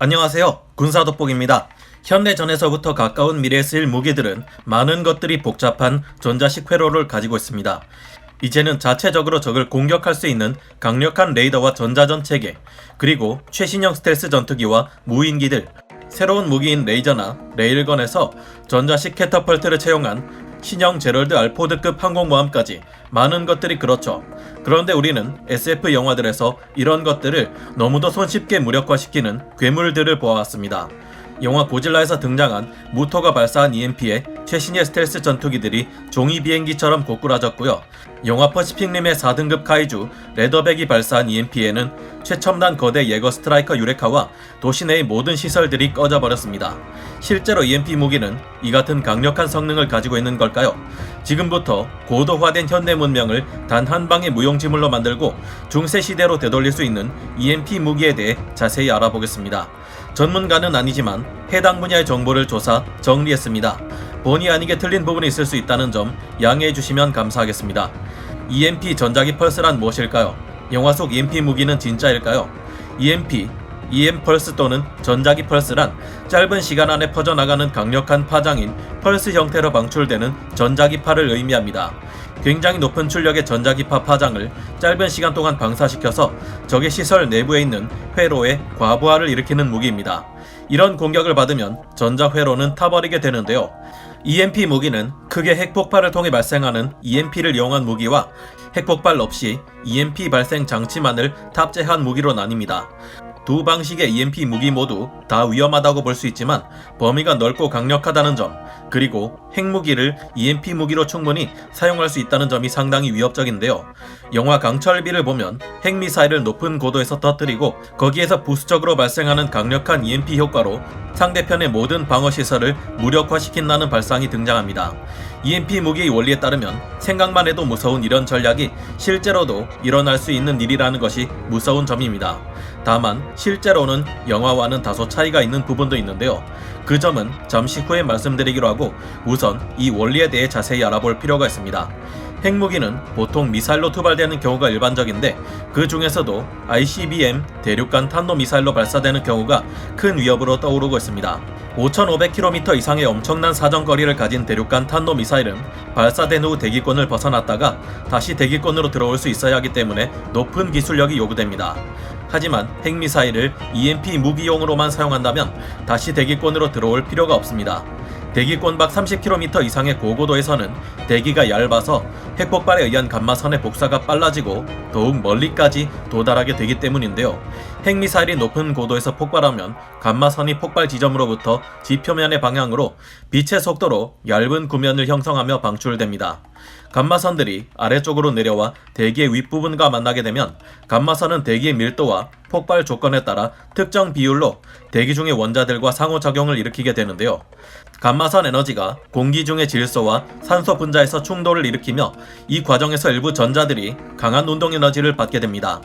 안녕하세요. 군사돋보기입니다. 현대전에서부터 가까운 미래에 쓰일 무기들은 많은 것들이 복잡한 전자식 회로를 가지고 있습니다. 이제는 자체적으로 적을 공격할 수 있는 강력한 레이더와 전자전 체계, 그리고 최신형 스텔스 전투기와 무인기들, 새로운 무기인 레이저나 레일건에서 전자식 캐터펄트를 채용한 신형 제럴드 알포드급 항공모함까지 많은 것들이 그렇죠. 그런데 우리는 SF 영화들에서 이런 것들을 너무도 손쉽게 무력화시키는 괴물들을 보아왔습니다. 영화 고질라에서 등장한 무토가 발사한 EMP에 최신의 스텔스 전투기들이 종이 비행기처럼 고꾸라졌고요. 영화 퍼시픽림의 4등급 카이주 레더백이 발사한 EMP에는 최첨단 거대 예거 스트라이커 유레카와 도시 내의 모든 시설들이 꺼져버렸습니다. 실제로 EMP 무기는 이 같은 강력한 성능을 가지고 있는 걸까요? 지금부터 고도화된 현대 문명을 단 한 방의 무용지물로 만들고 중세 시대로 되돌릴 수 있는 EMP 무기에 대해 자세히 알아보겠습니다. 전문가는 아니지만 해당 분야의 정보를 조사, 정리했습니다. 본의 아니게 틀린 부분이 있을 수 있다는 점 양해해 주시면 감사하겠습니다. EMP 전자기 펄스란 무엇일까요? 영화 속 EMP 무기는 진짜일까요? EM 펄스 또는 전자기 펄스란 짧은 시간 안에 퍼져나가는 강력한 파장인 펄스 형태로 방출되는 전자기파를 의미합니다. 굉장히 높은 출력의 전자기파 파장을 짧은 시간 동안 방사시켜서 적의 시설 내부에 있는 회로에 과부하를 일으키는 무기입니다. 이런 공격을 받으면 전자회로는 타버리게 되는데요. EMP 무기는 크게 핵폭발을 통해 발생하는 EMP를 이용한 무기와 핵폭발 없이 EMP 발생 장치만을 탑재한 무기로 나뉩니다. 두 방식의 EMP 무기 모두 다 위험하다고 볼 수 있지만 범위가 넓고 강력하다는 점, 그리고 핵무기를 EMP 무기로 충분히 사용할 수 있다는 점이 상당히 위협적인데요. 영화 강철비를 보면 핵미사일을 높은 고도에서 터뜨리고 거기에서 부수적으로 발생하는 강력한 EMP 효과로 상대편의 모든 방어시설을 무력화시킨다는 발상이 등장합니다. EMP 무기의 원리에 따르면 생각만 해도 무서운 이런 전략이 실제로도 일어날 수 있는 일이라는 것이 무서운 점입니다. 다만 실제로는 영화와는 다소 차이가 있는 부분도 있는데요. 그 점은 잠시 후에 말씀드리기로 하고 우선 이 원리에 대해 자세히 알아볼 필요가 있습니다. 핵무기는 보통 미사일로 투발되는 경우가 일반적인데 그 중에서도 ICBM 대륙간 탄도미사일로 발사되는 경우가 큰 위협으로 떠오르고 있습니다. 5,500km 이상의 엄청난 사정거리를 가진 대륙간 탄도미사일은 발사된 후 대기권을 벗어났다가 다시 대기권으로 들어올 수 있어야 하기 때문에 높은 기술력이 요구됩니다. 하지만 핵미사일을 EMP 무기용으로만 사용한다면 다시 대기권으로 들어올 필요가 없습니다. 대기권 밖 30km 이상의 고고도에서는 대기가 얇아서 핵폭발에 의한 감마선의 복사가 빨라지고 더욱 멀리까지 도달하게 되기 때문인데요. 핵미사일이 높은 고도에서 폭발하면 감마선이 폭발 지점으로부터 지표면의 방향으로 빛의 속도로 얇은 구면을 형성하며 방출됩니다. 감마선들이 아래쪽으로 내려와 대기의 윗부분과 만나게 되면 감마선은 대기의 밀도와 폭발 조건에 따라 특정 비율로 대기 중의 원자들과 상호작용을 일으키게 되는데요. 감마선 에너지가 공기 중의 질소와 산소 분자에서 충돌을 일으키며 이 과정에서 일부 전자들이 강한 운동 에너지를 받게 됩니다.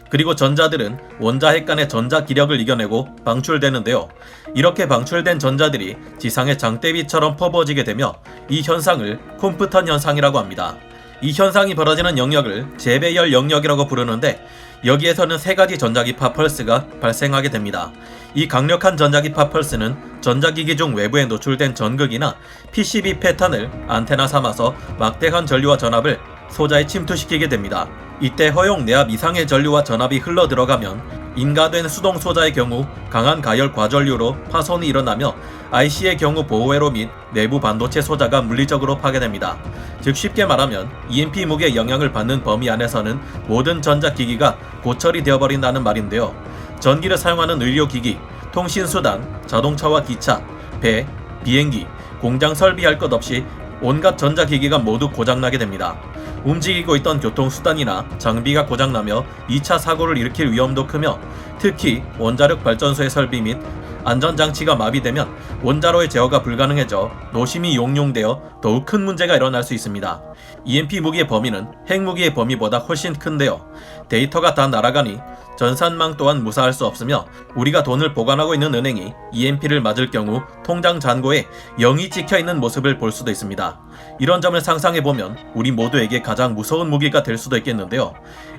그리고 전자들은 원자핵 간의 전자 기력을 이겨내고 방출되는데요. 이렇게 방출된 전자들이 지상의 장대비처럼 퍼부어지게 되며 이 현상을 콤프턴 현상이라고 합니다. 이 현상이 벌어지는 영역을 재배열 영역이라고 부르는데 여기에서는 세 가지 전자기파 펄스가 발생하게 됩니다. 이 강력한 전자기파 펄스는 전자기기 중 외부에 노출된 전극이나 PCB 패턴을 안테나 삼아서 막대한 전류와 전압을 소자에 침투시키게 됩니다. 이때 허용 내압 이상의 전류와 전압이 흘러 들어가면 인가된 수동 소자의 경우 강한 가열 과전류로 파손이 일어나며 IC의 경우 보호회로 및 내부 반도체 소자가 물리적으로 파괴됩니다. 즉 쉽게 말하면 EMP 무기의 영향을 받는 범위 안에서는 모든 전자기기가 고철이 되어버린다는 말인데요. 전기를 사용하는 의료기기, 통신수단, 자동차와 기차, 배, 비행기, 공장 설비할 것 없이 온갖 전자기기가 모두 고장나게 됩니다. 움직이고 있던 교통수단이나 장비가 고장나며 2차 사고를 일으킬 위험도 크며 특히 원자력 발전소의 설비 및 안전장치가 마비되면 원자로의 제어가 불가능해져 노심이 용용되어 더욱 큰 문제가 일어날 수 있습니다. EMP 무기의 범위는 핵무기의 범위보다 훨씬 큰데요. 데이터가 다 날아가니 전산망 또한 무사할 수 없으며 우리가 돈을 보관하고 있는 은행이 EMP를 맞을 경우 통장 잔고에 0이 찍혀있는 모습을 볼 수도 있습니다. 이런 점을 상상해보면 우리 모두에게 가장 무서운 무기가 될 수도 있겠는데요.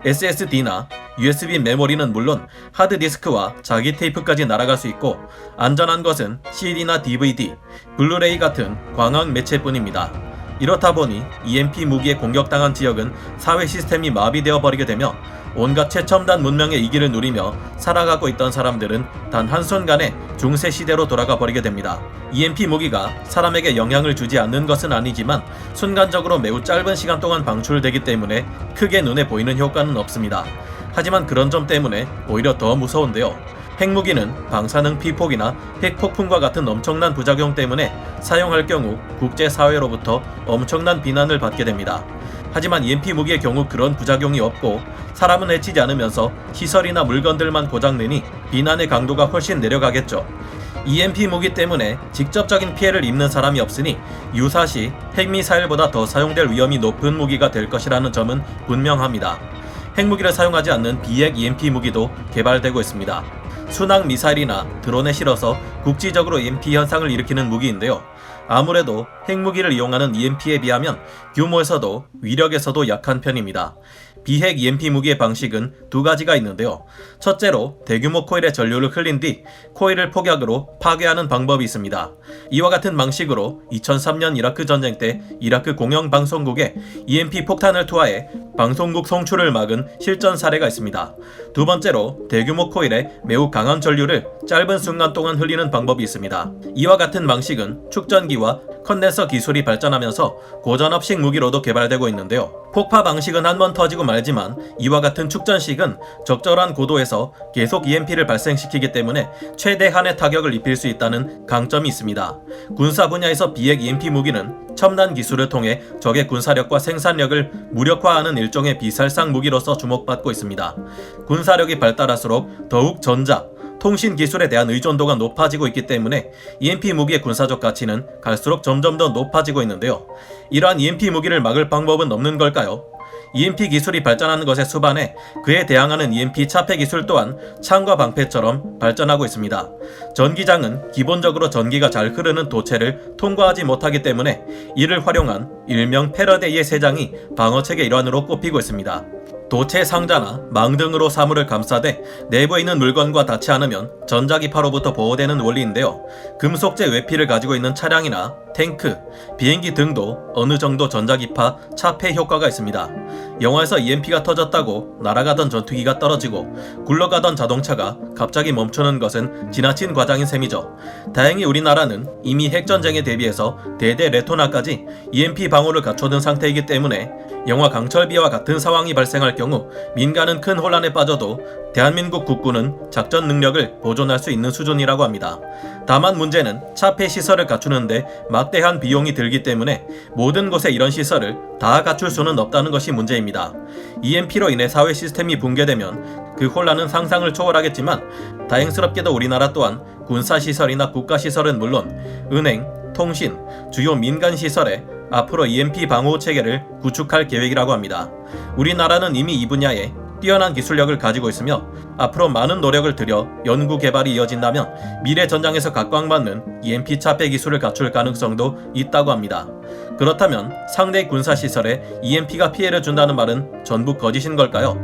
SSD나 USB 메모리는 물론 하드디스크와 자기 테이프까지 날아갈 수 있고 안전한 것은 CD나 DVD, 블루레이 같은 광학 매체뿐입니다. 이렇다 보니 EMP 무기에 공격당한 지역은 사회 시스템이 마비되어 버리게 되며 온갖 최첨단 문명의 이기를 누리며 살아가고 있던 사람들은 단 한순간에 중세 시대로 돌아가 버리게 됩니다. EMP 무기가 사람에게 영향을 주지 않는 것은 아니지만 순간적으로 매우 짧은 시간 동안 방출되기 때문에 크게 눈에 보이는 효과는 없습니다. 하지만 그런 점 때문에 오히려 더 무서운데요. 핵무기는 방사능 피폭이나 핵폭풍과 같은 엄청난 부작용 때문에 사용할 경우 국제사회로부터 엄청난 비난을 받게 됩니다. 하지만 EMP 무기의 경우 그런 부작용이 없고 사람은 해치지 않으면서 시설이나 물건들만 고장내니 비난의 강도가 훨씬 내려가겠죠. EMP 무기 때문에 직접적인 피해를 입는 사람이 없으니 유사시 핵미사일보다 더 사용될 위험이 높은 무기가 될 것이라는 점은 분명합니다. 핵무기를 사용하지 않는 비핵 EMP 무기도 개발되고 있습니다. 순항 미사일이나 드론에 실어서 국지적으로 EMP 현상을 일으키는 무기인데요. 아무래도 핵무기를 이용하는 EMP에 비하면 규모에서도 위력에서도 약한 편입니다. 비핵 EMP 무기의 방식은 두 가지가 있는데요. 첫째로 대규모 코일의 전류를 흘린 뒤 코일을 폭약으로 파괴하는 방법이 있습니다. 이와 같은 방식으로 2003년 이라크 전쟁 때 이라크 공영방송국에 EMP 폭탄을 투하해 방송국 송출을 막은 실전 사례가 있습니다. 두 번째로 대규모 코일에 매우 강한 전류를 짧은 순간 동안 흘리는 방법이 있습니다. 이와 같은 방식은 축전기와 컨덴서 기술이 발전하면서 고전압식 무기로도 개발되고 있는데요. 폭파 방식은 한번 터지고 말지만 이와 같은 축전식은 적절한 고도에서 계속 EMP를 발생시키기 때문에 최대한의 타격을 입힐 수 있다는 강점이 있습니다. 군사 분야에서 비핵 EMP 무기는 첨단 기술을 통해 적의 군사력과 생산력을 무력화하는 일종의 비살상 무기로서 주목받고 있습니다. 군사력이 발달할수록 더욱 전자, 통신 기술에 대한 의존도가 높아지고 있기 때문에 EMP 무기의 군사적 가치는 갈수록 점점 더 높아지고 있는데요. 이러한 EMP 무기를 막을 방법은 없는 걸까요? EMP 기술이 발전하는 것에 수반해 그에 대항하는 EMP 차폐 기술 또한 창과 방패처럼 발전하고 있습니다. 전기장은 기본적으로 전기가 잘 흐르는 도체를 통과하지 못하기 때문에 이를 활용한 일명 패러데이의 세장이 방어책의 일환으로 꼽히고 있습니다. 도체 상자나 망 등으로 사물을 감싸되 내부에 있는 물건과 닿지 않으면 전자기파로부터 보호되는 원리인데요. 금속재 외피를 가지고 있는 차량이나 탱크, 비행기 등도 어느 정도 전자기파 차폐 효과가 있습니다. 영화에서 EMP가 터졌다고 날아가던 전투기가 떨어지고 굴러가던 자동차가 갑자기 멈추는 것은 지나친 과장인 셈이죠. 다행히 우리나라는 이미 핵전쟁에 대비해서 대대 레토나까지 EMP 방어를 갖춰둔 상태이기 때문에 영화 강철비와 같은 상황이 발생할 경우 민간은 큰 혼란에 빠져도 대한민국 국군은 작전 능력을 보존할 수 있는 수준이라고 합니다. 다만 문제는 차폐 시설을 갖추는데 막대한 비용이 들기 때문에 모든 곳에 이런 시설을 다 갖출 수는 없다는 것이 문제입니다. EMP로 인해 사회 시스템이 붕괴되면 그 혼란은 상상을 초월하겠지만 다행스럽게도 우리나라 또한 군사시설이나 국가시설은 물론 은행, 통신, 주요 민간시설에 앞으로 EMP 방호 체계를 구축할 계획이라고 합니다. 우리나라는 이미 이 분야에 뛰어난 기술력을 가지고 있으며 앞으로 많은 노력을 들여 연구 개발이 이어진다면 미래 전장에서 각광받는 EMP 차폐 기술을 갖출 가능성도 있다고 합니다. 그렇다면 상대 군사시설에 EMP가 피해를 준다는 말은 전부 거짓인 걸까요?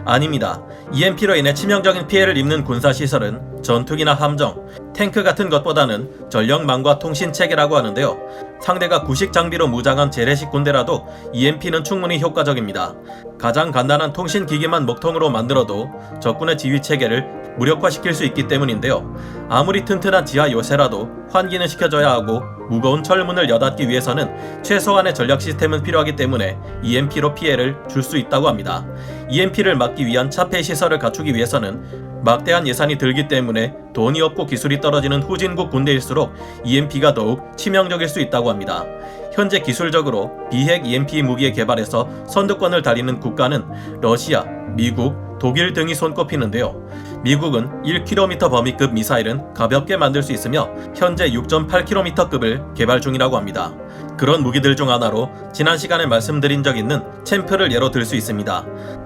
아닙니다. EMP로 인해 치명적인 피해를 입는 군사시설은 전투기나 함정, 탱크 같은 것보다는 전력망과 통신체계라고 하는데요. 상대가 구식 장비로 무장한 재래식 군대라도 EMP는 충분히 효과적입니다. 가장 간단한 통신기기만 목통으로 만들어도 적군의 지휘체계를 무력화시킬 수 있기 때문인데요. 아무리 튼튼한 지하 요새라도 환기는 시켜줘야 하고 무거운 철문을 여닫기 위해서는 최소한의 전력 시스템은 필요하기 때문에 EMP로 피해를 줄 수 있다고 합니다. EMP를 막기 위한 차폐 시설을 갖추기 위해서는 막대한 예산이 들기 때문에 돈이 없고 기술이 떨어지는 후진국 군대일수록 EMP가 더욱 치명적일 수 있다고 합니다. 현재 기술적으로 비핵 EMP 무기의 개발에서 선두권을 달리는 국가는 러시아, 미국, 독일 등이 손꼽히는데요. 미국은 1km 범위급 미사일은 가볍게 만들 수 있으며 현재 6.8km급을 개발 중이라고 합니다. 그런 무기들 중 하나로 지난 시간에 말씀드린 적 있는 챔프를 예로 들 수 있습니다.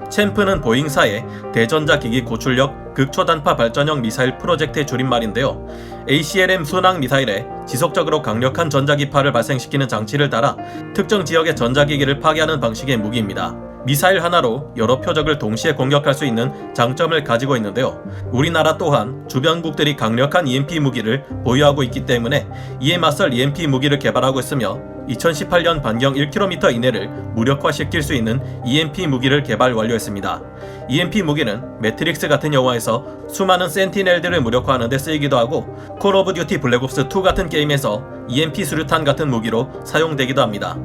챔프는 보잉사의 대전자기기 고출력 극초단파 발전형 미사일 프로젝트의 줄임말인데요. ACLM 순항 미사일에 지속적으로 강력한 전자기파를 발생시키는 장치를 달아 특정 지역의 전자기기를 파괴하는 방식의 무기입니다. 미사일 하나로 여러 표적을 동시에 공격할 수 있는 장점을 가지고 있는데요. 우리나라 또한 주변국들이 강력한 EMP 무기를 보유하고 있기 때문에 이에 맞설 EMP 무기를 개발하고 있으며 2018년 반경 1km 이내를 무력화시킬 수 있는 EMP 무기를 개발 완료했습니다. EMP 무기는 매트릭스 같은 영화에서 수많은 센티넬들을 무력화하는 데 쓰이기도 하고 콜 오브 듀티 블랙옵스 2 같은 게임에서 EMP 수류탄 같은 무기로 사용되기도 합니다.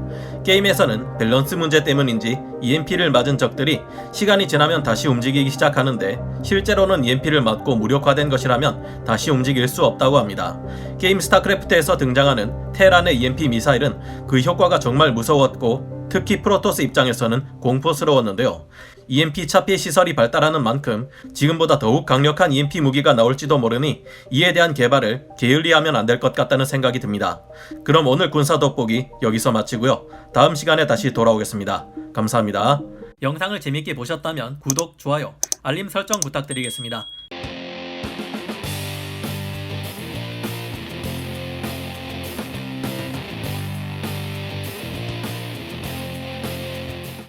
게임에서는 밸런스 문제 때문인지 EMP를 맞은 적들이 시간이 지나면 다시 움직이기 시작하는데 실제로는 EMP를 맞고 무력화된 것이라면 다시 움직일 수 없다고 합니다. 게임 스타크래프트에서 등장하는 테란의 EMP 미사일은 그 효과가 정말 무서웠고 특히 프로토스 입장에서는 공포스러웠는데요. EMP 차피 시설이 발달하는 만큼 지금보다 더욱 강력한 EMP 무기가 나올지도 모르니 이에 대한 개발을 게을리하면 안 될 것 같다는 생각이 듭니다. 그럼 오늘 군사 돋보기 여기서 마치고요. 다음 시간에 다시 돌아오겠습니다. 감사합니다. 영상을 재밌게 보셨다면 구독, 좋아요, 알림 설정 부탁드리겠습니다.